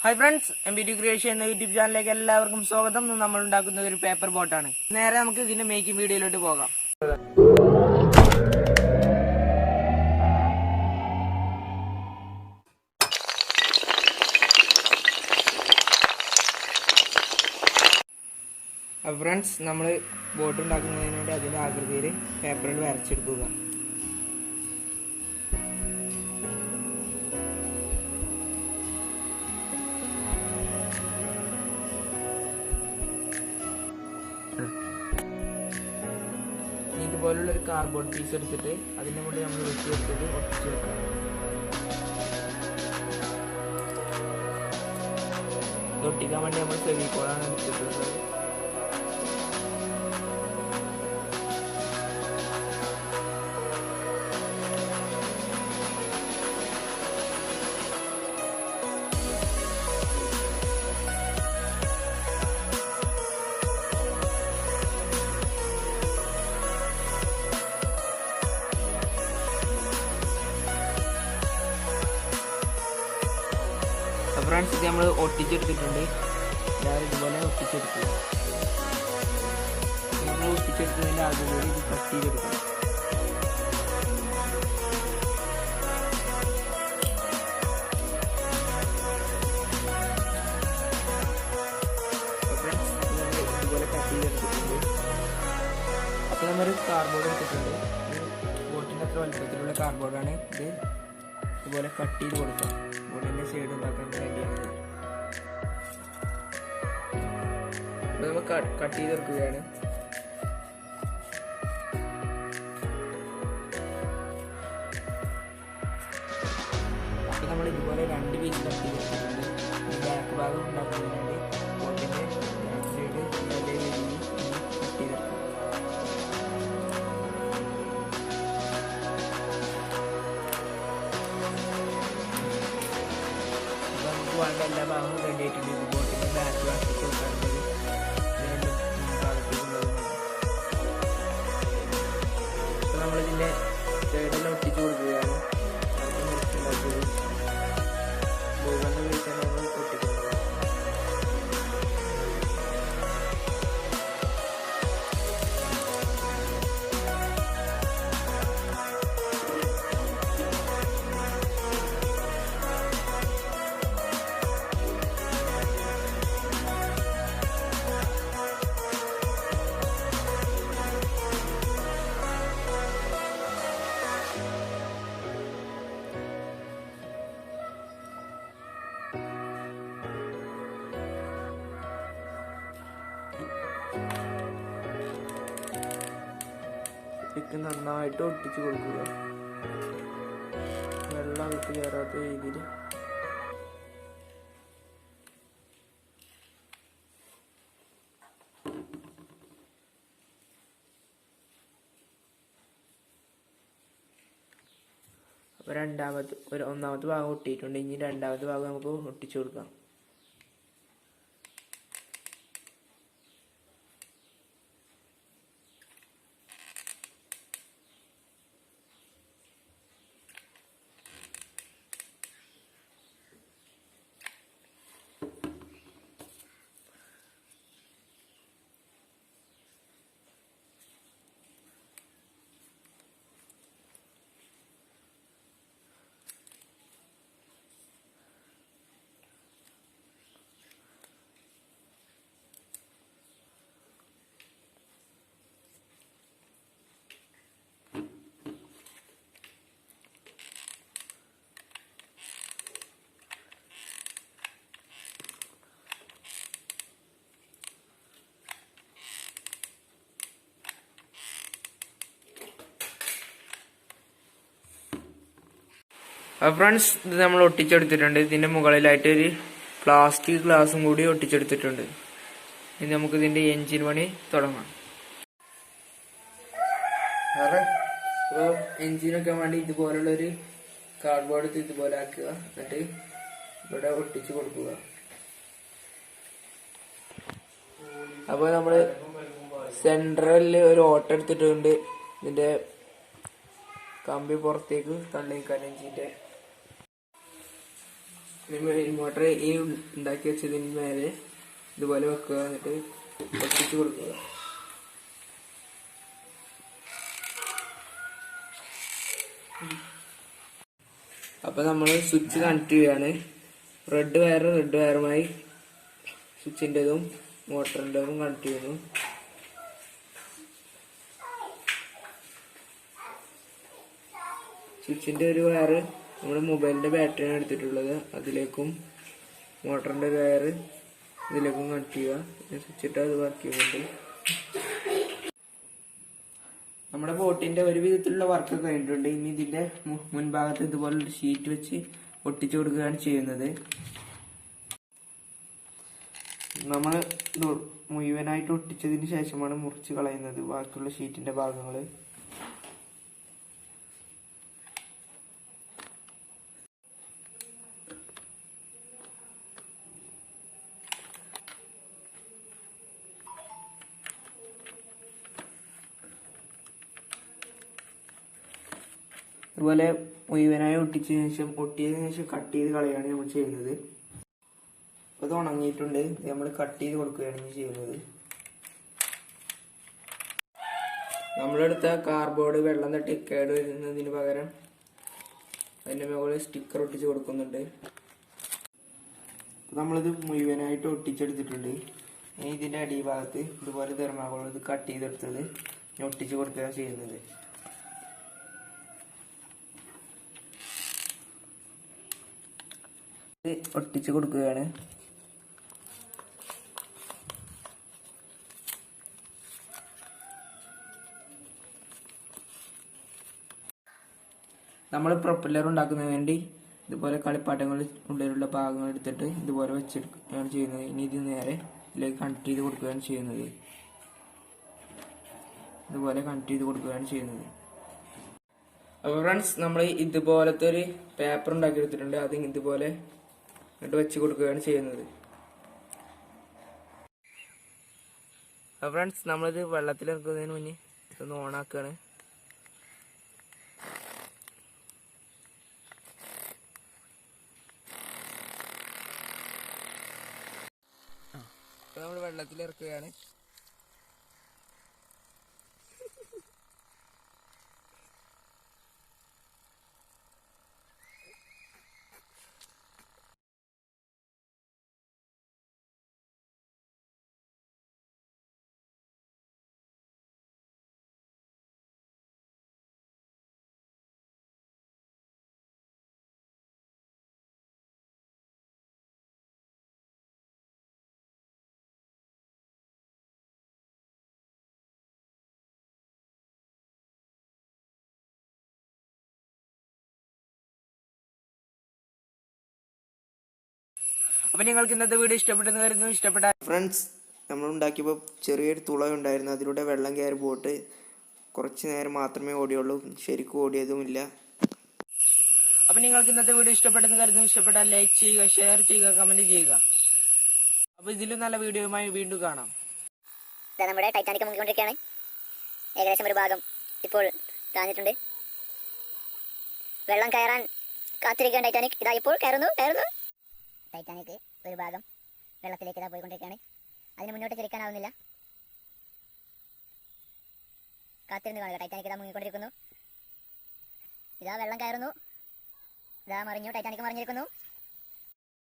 Hi friends, MP2 Creation YouTube ചാനലിലേക്ക് എല്ലാവർക്കും സ്വാഗതം. നമ്മൾ ഉണ്ടാക്കുന്നത് ഒരു പേപ്പർ ബോട്ടാണ്. നേരെ നമുക്ക് ഇതിന്റെ മേക്കിംഗ് വീഡിയോയിലോട്ട് പോകാം. അപ്പോൾ ഫ്രണ്ട്സ്, നമ്മൾ ബോട്ട് ഉണ്ടാക്കുന്നതിന് വേണ്ടി അതിന്റെ ആകൃതിയിൽ പേപ്പറിൽ വരച്ചെടുക്കുക. ഇതുപോലുള്ള ഒരു കാർഡ്ബോർഡ് പീസ് എടുത്തിട്ട് അതിൻ്റെ കൂടെ നമ്മൾ വെട്ടി എടുത്തിട്ട് ഒട്ടിച്ച് വെക്കാം. ഒട്ടിക്കാൻ വേണ്ടി നമ്മൾ ഫെവിക്കോളാണ് എടുത്തിട്ടുള്ളത്. ഫ്രണ്ട്സ്, ഇത് നമ്മൾ ഒട്ടിച്ചെടുത്തിട്ടുണ്ട്. ഇതുപോലെ ഒട്ടിച്ചെടുക്കുക. നമ്മൾ ഒട്ടിച്ചെടുത്തതിൻ്റെ ആദ്യം കൂടി ഇത് കട്ട് ചെയ്തെടുക്കണം. ഫ്രണ്ട്സ്, ഇതുപോലെ കട്ട് ചെയ്തെടുത്തിട്ടുണ്ട്. അപ്പോൾ നമ്മൾ കാർഡ്ബോർഡ് എടുത്തിട്ടുണ്ട്. ബോട്ടിൻ്റെ അത്ര വലുപ്പത്തിലുള്ള കാർഡ്ബോർഡാണ് ഇത്. ഇതുപോലെ കട്ട് ചെയ്ത് കൊടുക്കാം. ബോട്ടിൻ്റെ സൈഡ് ഉണ്ടാക്കാൻ വേണ്ടിയാണ്. അപ്പോൾ നമ്മൾ കട്ട് ചെയ്തെടുക്കുകയാണ്. അപ്പോൾ നമ്മൾ ഇതുപോലെ 2 പീസ് കട്ട് ചെയ്തെടുത്തിട്ടുണ്ട്. ബാക്ക് ഭാഗം ഉണ്ടാക്കുന്നതിന് വേണ്ടി ബോട്ടിൻ്റെ ബാക്ക് സൈഡ് നല്ല രീതിയിൽ കട്ട് ചെയ്തെടുക്കാം. വേണ്ട എല്ലാ ഭാഗവും റെഡി ആയിട്ടുണ്ട്. ഇത് ബോട്ടിൻ്റെ ബാക്ക് ഭാഗത്തേക്ക് കൊടുക്കാറുള്ളത് രണ്ടും ഭാഗത്തേക്കുള്ളതുമാണ്. അപ്പോൾ നമ്മളിതിൻ്റെ സൈഡെല്ലാം ഒട്ടിച്ച് കൊടുക്കുകയാണ്. മുഴുവൻ വീഴ്ചയാണ് നമ്മൾ ഒട്ടിക്കുന്നത്. ഇത് നന്നായിട്ട് ഒട്ടിച്ച് കൊടുക്കുക. വെള്ളം വിട്ട് കയറാത്ത രീതിയിൽ. അപ്പോൾ ഒന്നാമത്തെ ഭാഗം ഒട്ടിയിട്ടുണ്ട്. ഇനി രണ്ടാമത്തെ ഭാഗം നമുക്ക് ഒട്ടിച്ചു കൊടുക്കാം. ഫ്രണ്ട്സ്, ഇത് നമ്മൾ ഒട്ടിച്ചെടുത്തിട്ടുണ്ട്. ഇതിന്റെ മുകളിലായിട്ട് ഒരു പ്ലാസ്റ്റിക് ഗ്ലാസും കൂടി ഒട്ടിച്ചെടുത്തിട്ടുണ്ട്. ഇനി നമുക്ക് ഇതിന്റെ എഞ്ചിൻ പണി തുടങ്ങാം. അപ്പോൾ എഞ്ചിനൊക്കെ വേണ്ടി ഇതുപോലുള്ളൊരു കാർഡ്ബോർഡ് ഇതുപോലെ ആക്കുക. എന്നിട്ട് ഇവിടെ ഒട്ടിച്ചു കൊടുക്കുക. അപ്പോൾ നമ്മൾ സെൻട്രലിൽ ഒരു ഓട്ട എടുത്തിട്ടുണ്ട്. ഇതിന്റെ കമ്പി പുറത്തേക്ക് തള്ളിക്കാൻ എഞ്ചിന്റെ മോട്ടർ ഈ ഉണ്ടാക്കി വെച്ചതിന് മേലെ ഇതുപോലെ വെക്കുക, എന്നിട്ട് ഒട്ടിച്ച് കൊടുക്കുക. അപ്പൊ നമ്മൾ സ്വിച്ച് കണക്ട് ചെയ്യുകയാണ്. റെഡ് വയറുമായി സ്വിച്ചിൻ്റെതും മോട്ടറിൻ്റെതും കണക്ട് ചെയ്യുന്നു. സ്വിച്ചിൻ്റെ ഒരു വയറ് നമ്മുടെ മൊബൈലിൻ്റെ ബാറ്ററിയാണ് എടുത്തിട്ടുള്ളത്, അതിലേക്കും മോട്ടറിൻ്റെ ഒരു വയറ് ഇതിലേക്കും കണക്ട് ചെയ്യുക. സ്വിച്ചിട്ട് അത് വർക്ക് ചെയ്യുന്നുണ്ട്. നമ്മുടെ ബോട്ടിൻ്റെ ഒരു വിധത്തിലുള്ള വർക്ക് കഴിഞ്ഞിട്ടുണ്ട്. ഇനി ഇതിൻ്റെ മുൻഭാഗത്ത് ഇതുപോലൊരു ഷീറ്റ് വെച്ച് ഒട്ടിച്ചു കൊടുക്കുകയാണ് ചെയ്യുന്നത്. നമ്മൾ മുഴുവനായിട്ട് ഒട്ടിച്ചതിന് ശേഷമാണ് മുറിച്ച് കളയുന്നത് ബാക്കിയുള്ള ഷീറ്റിൻ്റെ ഭാഗങ്ങൾ. അതുപോലെ മുഴുവനായി ഒട്ടിയതിനു ശേഷം കട്ട് ചെയ്ത് കളയാണ് നമ്മൾ ചെയ്യുന്നത്. അപ്പോൾ ഇത് ഉണങ്ങിയിട്ടുണ്ട്, നമ്മൾ കട്ട് ചെയ്ത് കൊടുക്കുകയാണ് ചെയ്യുന്നത്. നമ്മളെടുത്ത കാർഡ്ബോർഡ് വെള്ളം തട്ടി കേട് വരുന്നതിന് പകരം അതിൻ്റെ മുകളിൽ സ്റ്റിക്കർ ഒട്ടിച്ച് കൊടുക്കുന്നുണ്ട്. നമ്മളിത് മുഴുവനായിട്ട് ഒട്ടിച്ചെടുത്തിട്ടുണ്ട്. ഇതിൻ്റെ അടിഭാഗത്ത് ഇതുപോലെ തെർമാക്കോൾ ഇത് കട്ട് ചെയ്തെടുത്തത് ഒട്ടിച്ച് കൊടുക്കുകയാണ് ചെയ്യുന്നത്. ഒട്ടിച്ച് കൊടുക്കുകയാണ്. നമ്മൾ പ്രൊപ്പല്ലർ ഉണ്ടാക്കുന്നതിന് വേണ്ടി ഇതുപോലെ കളിപ്പാട്ടങ്ങളിൽ ഉള്ളിലുള്ള ഭാഗങ്ങൾ എടുത്തിട്ട് ഇതുപോലെ വെച്ചെടുക്കുകയാണ് ചെയ്യുന്നത്. ഇനി ഇത് നേരെ ഇതിലേക്ക് കണക്ട് ചെയ്ത് കൊടുക്കുകയാണ് ചെയ്യുന്നത്. ഇതുപോലെ കണക്ട് ചെയ്ത് കൊടുക്കുകയാണ് ചെയ്യുന്നത്. അപ്പോൾ ഫ്രണ്ട്സ്, നമ്മൾ ഇതുപോലത്തെ ഒരു പേപ്പർ ഉണ്ടാക്കി എടുത്തിട്ടുണ്ട്. അത് ഇതുപോലെ എന്നിട്ട് വെച്ച് കൊടുക്കുകയാണ് ചെയ്യുന്നത്. അപ്പോൾ ഫ്രണ്ട്സ്, നമ്മളിത് വെള്ളത്തിൽ ഇറക്കുന്നതിന് മുന്നേ ഇതൊന്ന് ഓണാക്കുകയാണ്. അപ്പോൾ നമ്മൾ വെള്ളത്തിൽ ഇറക്കുകയാണ്. അപ്പം നിങ്ങൾക്ക് ഇന്നത്തെ വീഡിയോ ഇഷ്ടപ്പെട്ടെന്ന് കരുതുന്നു. ഇഷ്ടപ്പെട്ട ഫ്രണ്ട്സ്, നമ്മൾ ഉണ്ടാക്കിയപ്പോൾ ചെറിയൊരു തുള ഉണ്ടായിരുന്നു. അതിലൂടെ വെള്ളം കയറി പോയിട്ട് കുറച്ച് നേരം മാത്രമേ ഓടിയുള്ളൂ, ശരിക്കും ഓടിയതുമില്ല. അപ്പം നിങ്ങൾക്ക് ഇന്നത്തെ വീഡിയോ ഇഷ്ടപ്പെട്ടെന്ന് കരുതുന്നു. ഇഷ്ടപ്പെട്ടാൽ ലൈക്ക് ചെയ്യുക, ഷെയർ ചെയ്യുക, കമന്റ് ചെയ്യുക. അപ്പോൾ ഇതിലും നല്ല വീഡിയോയുമായി വീണ്ടും കാണാം. നമ്മുടെ ടൈറ്റാനിക് മുങ്ങിക്കൊണ്ടിരിക്കുകയാണ്. ഏകദേശം ഒരു ഭാഗം ഇപ്പോൾ താഴ്ന്നിട്ടുണ്ട്. വെള്ളം കയറാൻ കാത്തിരിക്കുകയാണ് ടൈറ്റാനിക്. ഇതാ ഇപ്പോൾ കയറുന്നു. ടൈറ്റാനിക് ഒരു ഭാഗം വെള്ളത്തിലേക്ക് ഇതാ പോയിക്കൊണ്ടിരിക്കുകയാണ്. അതിന് മുന്നോട്ട് ചലിക്കാനാവുന്നില്ല. കാത്തിരുന്ന് കാണുക. ടൈറ്റാനിക് ഇതാ മുങ്ങിക്കൊണ്ടിരിക്കുന്നു. ഇതാ വെള്ളം കയറുന്നു. ഇതാ മറിഞ്ഞു. ടൈറ്റാനിക് മറിഞ്ഞിരിക്കുന്നു.